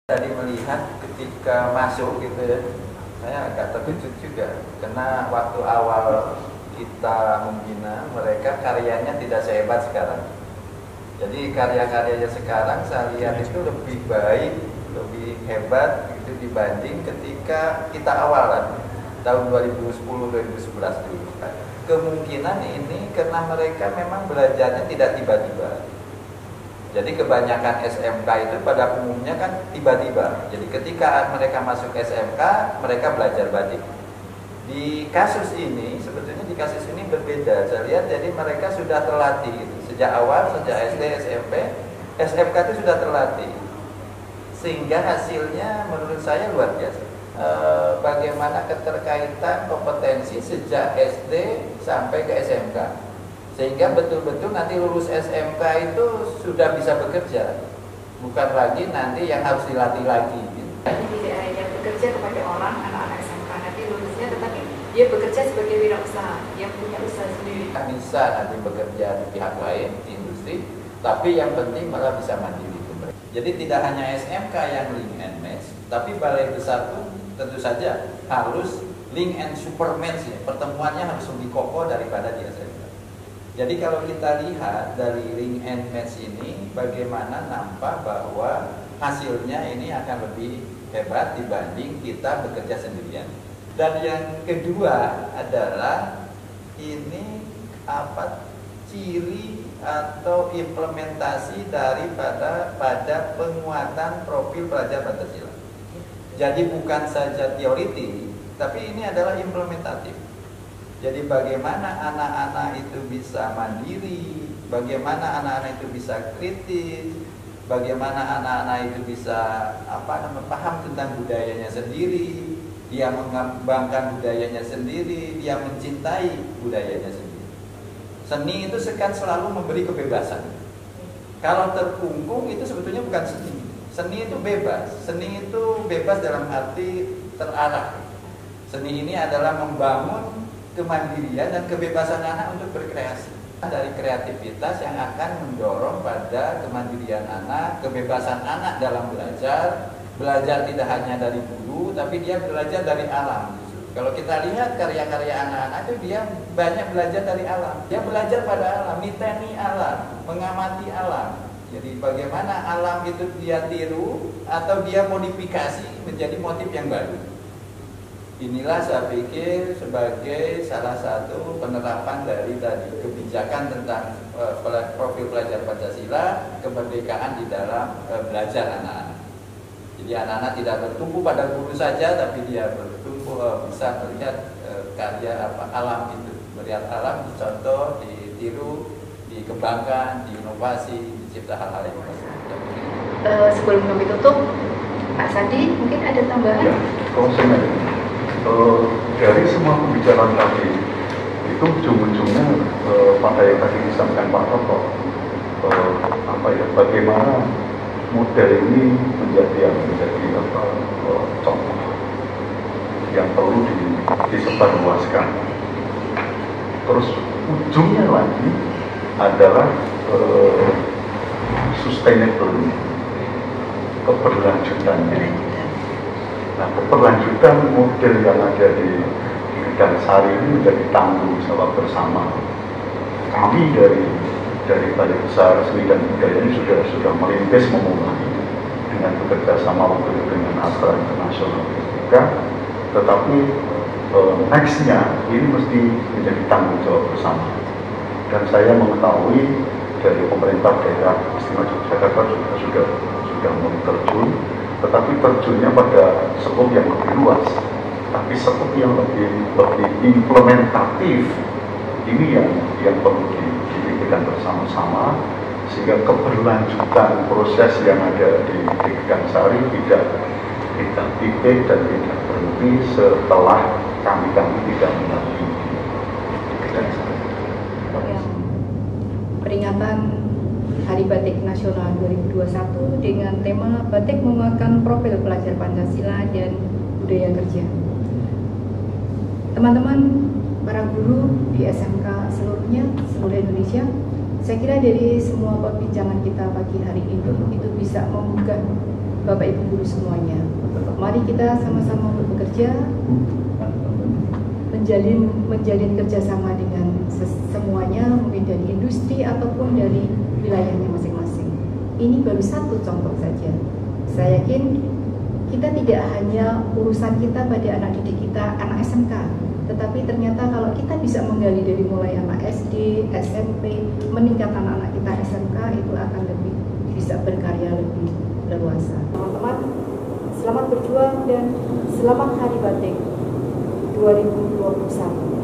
Tadi melihat ketika masuk gitu ya, saya agak terkejut juga karena waktu awal kita membina mereka karyanya tidak sehebat sekarang. Jadi karya-karyanya sekarang saya lihat itu lebih baik, lebih hebat gitu dibanding ketika kita awalan tahun 2010-2011 dulu. Kemungkinan ini karena mereka memang belajarnya tidak tiba-tiba. Jadi kebanyakan SMK itu pada umumnya kan tiba-tiba. Jadi ketika mereka masuk SMK, mereka belajar batik. Di kasus ini, sebetulnya di kasus ini berbeda. Saya lihat jadi mereka sudah terlatih gitu. Sejak awal, sejak SD, SMP, SMK itu sudah terlatih. Sehingga hasilnya menurut saya luar biasa. Bagaimana keterkaitan kompetensi sejak SD sampai ke SMK. Sehingga betul-betul nanti lulus SMK itu sudah bisa bekerja, bukan lagi nanti yang harus dilatih lagi. Jadi tidak hanya bekerja kepada orang, anak-anak SMK nanti lulusnya, tetapi dia bekerja sebagai wirausaha, yang punya usaha sendiri. Bisa nanti bekerja di pihak lain, di industri, tapi yang penting malah bisa mandiri. Jadi tidak hanya SMK yang link and match, tapi balai besar pun tentu saja harus link and super match ya. Pertemuannya harus lebih kokoh daripada di SMK. Jadi kalau kita lihat dari link and match ini, bagaimana nampak bahwa hasilnya ini akan lebih hebat dibanding kita bekerja sendirian. Dan yang kedua adalah ini apa ciri atau implementasi daripada penguatan profil pelajar Pancasila. Jadi bukan saja teoritik, tapi ini adalah implementatif. Jadi bagaimana anak-anak itu bisa mandiri, bagaimana anak-anak itu bisa kritis, bagaimana anak-anak itu bisa paham tentang budayanya sendiri, dia mengembangkan budayanya sendiri, dia mencintai budayanya sendiri. Seni itu kan selalu memberi kebebasan. Kalau terkungkung itu sebetulnya bukan seni. Seni itu bebas. Seni itu bebas dalam arti terarah. Seni ini adalah membangun kemandirian dan kebebasan anak untuk berkreasi. Dari kreativitas yang akan mendorong pada kemandirian anak, kebebasan anak dalam belajar. Belajar tidak hanya dari guru, tapi dia belajar dari alam. Kalau kita lihat karya-karya anak-anak itu dia banyak belajar dari alam. Dia belajar pada alam, miteni alam, mengamati alam. Jadi bagaimana alam itu dia tiru atau dia modifikasi menjadi motif yang baru. Inilah saya pikir sebagai salah satu penerapan dari tadi kebijakan tentang profil pelajar Pancasila, kemerdekaan di dalam belajar anak-anak. Jadi anak-anak tidak bertumpu pada guru saja, tapi dia bertumpu bisa melihat karya alam itu, melihat alam dicontoh, ditiru, dikembangkan, diinovasi, dicipta hal-hal yang baru. Sebelum kami tutup, Pak Sandi mungkin ada tambahan? Ya, kalau saya dari semua pembicaraan tadi itu ujung-ujungnya pada yang tadi disampaikan Pak Toto, bagaimana model ini menjadi contoh yang perlu disebarluaskan. Terus ujungnya lagi adalah sustainable, keberlanjutannya. Nah, keberlanjutan model yang ada di Sari ini menjadi tanggung jawab bersama. Kami dari Balai Besar Seni dan Budaya ini sudah merintis memulai dengan bekerja sama waktu itu dengan Astra Internasional Politika, tetapi nextnya ini mesti menjadi tanggung jawab bersama. Dan saya mengetahui dari pemerintah daerah istimewa Yogyakarta sudah mulai terjun, tetapi terjunnya pada skop yang lebih luas, tapi skop yang lebih implementatif. Ini yang perlu dipikirkan bersama-sama, sehingga keberlanjutan proses yang ada di Gang Sari tidak titik dan tidak berhenti setelah kami tidak melalui Gang Sari. Peringatan Hari Batik Nasional 2021 dengan tema Batik Menguatkan Profil Pelajar Pancasila dan Budaya Kerja. Teman-teman, para guru di SMK seluruh Indonesia, saya kira dari semua perbincangan kita pagi hari ini itu bisa membuka Bapak Ibu guru semuanya. Mari kita sama-sama bekerja, menjalin kerjasama dengan semuanya, mungkin dari industri ataupun dari wilayahnya masing-masing. Ini baru satu contoh saja. Saya yakin kita tidak hanya urusan kita pada anak didik kita, anak SMK, tetapi ternyata kalau kita bisa menggali dari mulai anak SD, SMP, meningkat anak-anak kita SMK, itu akan lebih bisa berkarya lebih leluasa. Teman-teman, selamat berjuang dan selamat Hari Batik 2021.